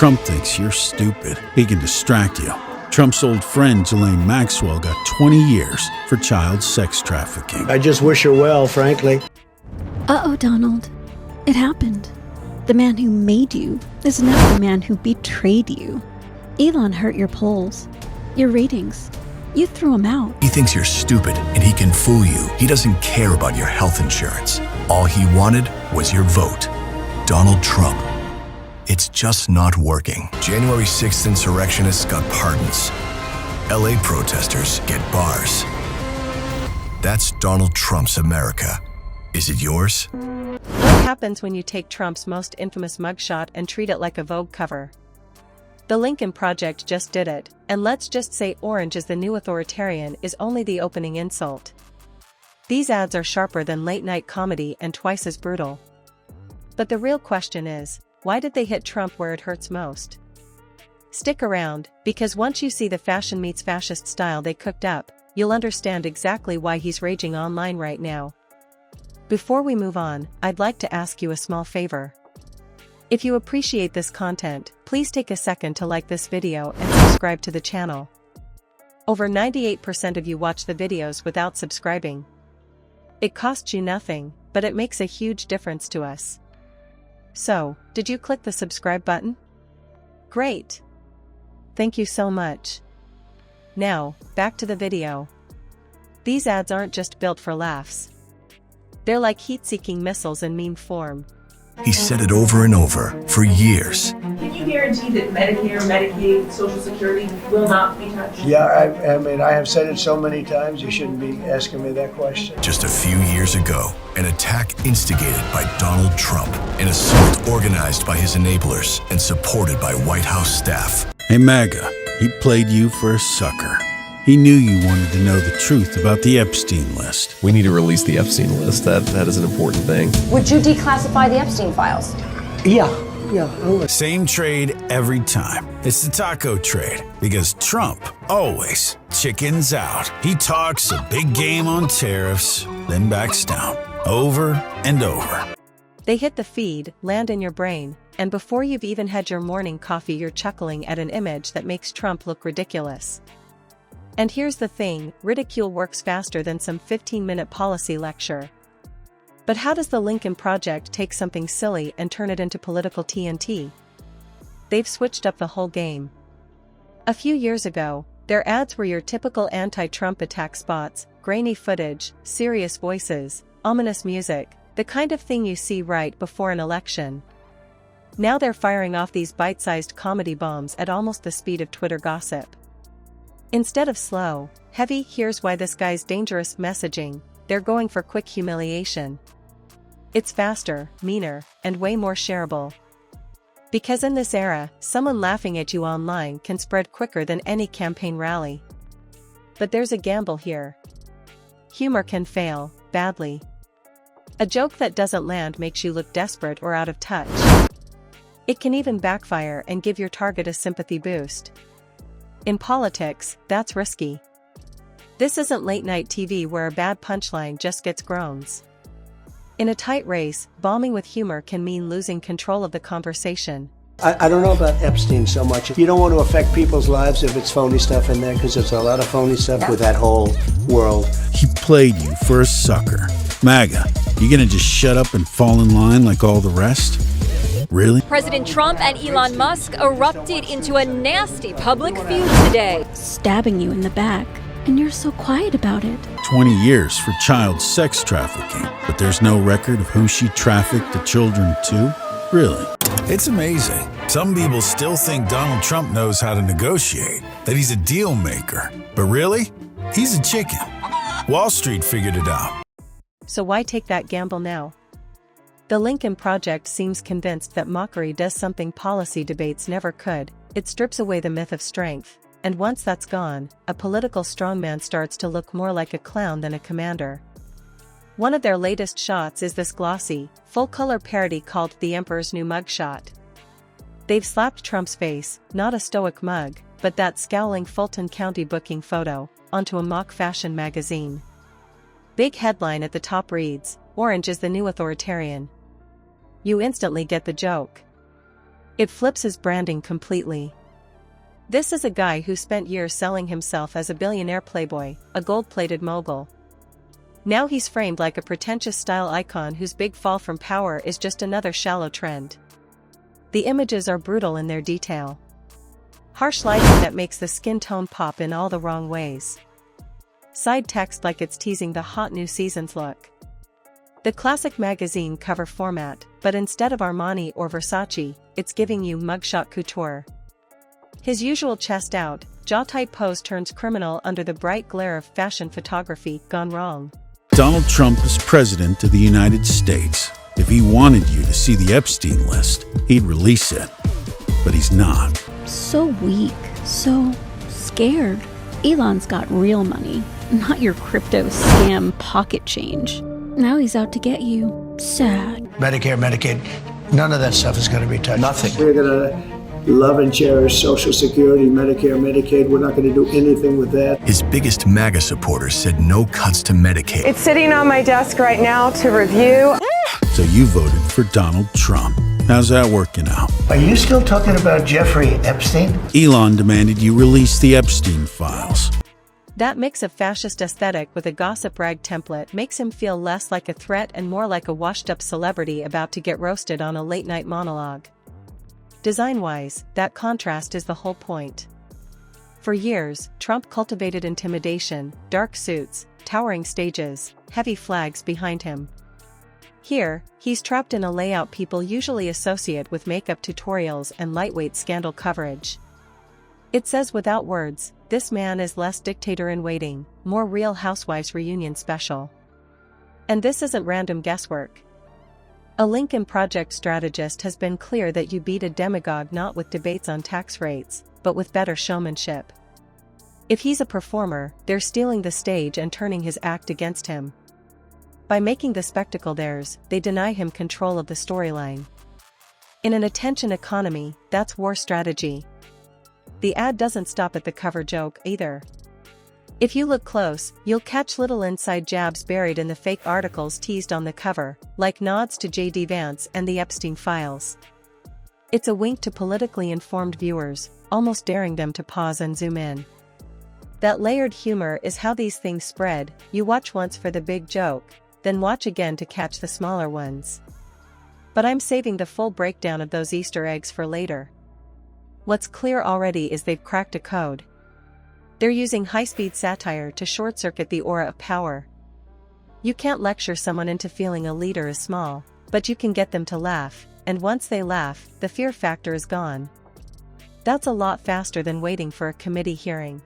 Trump thinks you're stupid. He can distract you. Trump's old friend Ghislaine Maxwell got 20 years for child sex trafficking. I just wish her well, frankly. Uh-oh, Donald. It happened. The man who made you is now the man who betrayed you. Elon hurt your polls, your ratings. You threw him out. He thinks you're stupid and he can fool you. He doesn't care about your health insurance. All he wanted was your vote. Donald Trump. It's just not working. January 6th insurrectionists got pardons. LA protesters get bars. That's Donald Trump's America. Is it yours? What happens when you take Trump's most infamous mugshot and treat it like a Vogue cover? The Lincoln Project just did it, and let's just say orange is the new authoritarian is only the opening insult. These ads are sharper than late-night comedy and twice as brutal. But the real question is, why did they hit Trump where it hurts most? Stick around, because once you see the fashion-meets-fascist style they cooked up, you'll understand exactly why he's raging online right now. Before we move on, I'd like to ask you a small favor. If you appreciate this content, please take a second to like this video and subscribe to the channel. Over 98% of you watch the videos without subscribing. It costs you nothing, but it makes a huge difference to us. So, did you click the subscribe button? Great! Thank you so much. Now, back to the video. These ads aren't just built for laughs. They're like heat-seeking missiles in meme form. He said it over and over for years. Can you guarantee that Medicare, Medicaid, Social Security will not be touched? Yeah, I mean, I have said it so many times, you shouldn't be asking me that question. Just a few years ago, an attack instigated by Donald Trump, an assault organized by his enablers and supported by White House staff. Hey MAGA, he played you for a sucker. He knew you wanted to know the truth about the Epstein list. We need to release the Epstein list. That is an important thing. Would you declassify the Epstein files? Yeah, I'll let. Same trade every time. It's the taco trade, because Trump always chickens out. He talks a big game on tariffs, then backs down, over and over. They hit the feed, land in your brain, and before you've even had your morning coffee you're chuckling at an image that makes Trump look ridiculous. And here's the thing, ridicule works faster than some 15-minute policy lecture. But how does the Lincoln Project take something silly and turn it into political TNT? They've switched up the whole game. A few years ago, their ads were your typical anti-Trump attack spots, grainy footage, serious voices, ominous music, the kind of thing you see right before an election. Now they're firing off these bite-sized comedy bombs at almost the speed of Twitter gossip. Instead of slow, heavy "here's why this guy's dangerous" messaging, they're going for quick humiliation. It's faster, meaner, and way more shareable. Because in this era, someone laughing at you online can spread quicker than any campaign rally. But there's a gamble here. Humor can fail, badly. A joke that doesn't land makes you look desperate or out of touch. It can even backfire and give your target a sympathy boost. In politics, that's risky. This isn't late-night TV where a bad punchline just gets groans. In a tight race, bombing with humor can mean losing control of the conversation. I don't know about Epstein so much. If you don't want to affect people's lives if it's phony stuff in there, because there's a lot of phony stuff with that whole world. He played you for a sucker. MAGA, you gonna just shut up and fall in line like all the rest? Really? President Trump and Elon Musk erupted into a nasty public feud today. Stabbing you in the back, and you're so quiet about it. 20 years for child sex trafficking, but there's no record of who she trafficked the children to? Really? It's amazing. Some people still think Donald Trump knows how to negotiate, that he's a deal maker. But really? He's a chicken. Wall Street figured it out. So why take that gamble now? The Lincoln Project seems convinced that mockery does something policy debates never could. It strips away the myth of strength, and once that's gone, a political strongman starts to look more like a clown than a commander. One of their latest shots is this glossy, full-color parody called The Emperor's New Mugshot. They've slapped Trump's face, not a stoic mug, but that scowling Fulton County booking photo, onto a mock fashion magazine. Big headline at the top reads, "Orange is the new authoritarian." You instantly get the joke. It flips his branding completely. This is a guy who spent years selling himself as a billionaire playboy, a gold-plated mogul. Now he's framed like a pretentious style icon whose big fall from power is just another shallow trend. The images are brutal in their detail. Harsh lighting that makes the skin tone pop in all the wrong ways. Side text like it's teasing the hot new season's look. The classic magazine cover format, but instead of Armani or Versace, it's giving you mugshot couture. His usual chest out, jaw-tight pose turns criminal under the bright glare of fashion photography gone wrong. Donald Trump is president of the United States. If he wanted you to see the Epstein list, he'd release it. But he's not. So weak, so scared. Elon's got real money, not your crypto scam pocket change. Now he's out to get you. Sad. Medicare, Medicaid, none of that stuff is going to be touched. Nothing. We're going to love and cherish Social Security, Medicare, Medicaid. We're not going to do anything with that. His biggest MAGA supporters said no cuts to Medicaid. It's sitting on my desk right now to review. So you voted for Donald Trump. How's that working out? Are you still talking about Jeffrey Epstein? Elon demanded you release the Epstein files. That mix of fascist aesthetic with a gossip rag template makes him feel less like a threat and more like a washed-up celebrity about to get roasted on a late-night monologue. Design-wise, that contrast is the whole point. For years, Trump cultivated intimidation, dark suits, towering stages, heavy flags behind him. Here, he's trapped in a layout people usually associate with makeup tutorials and lightweight scandal coverage. It says without words, this man is less dictator-in-waiting, more Real Housewives reunion special. And this isn't random guesswork. A Lincoln Project strategist has been clear that you beat a demagogue not with debates on tax rates, but with better showmanship. If he's a performer, they're stealing the stage and turning his act against him. By making the spectacle theirs, they deny him control of the storyline. In an attention economy, that's war strategy. The ad doesn't stop at the cover joke either. If you look close, you'll catch little inside jabs buried in the fake articles teased on the cover, like nods to J.D. Vance and the Epstein files. It's a wink to politically informed viewers, almost daring them to pause and zoom in. That layered humor is how these things spread. You watch once for the big joke, then watch again to catch the smaller ones. But I'm saving the full breakdown of those Easter eggs for later. What's clear already is they've cracked a code. They're using high-speed satire to short-circuit the aura of power. You can't lecture someone into feeling a leader is small, but you can get them to laugh, and once they laugh, the fear factor is gone. That's a lot faster than waiting for a committee hearing.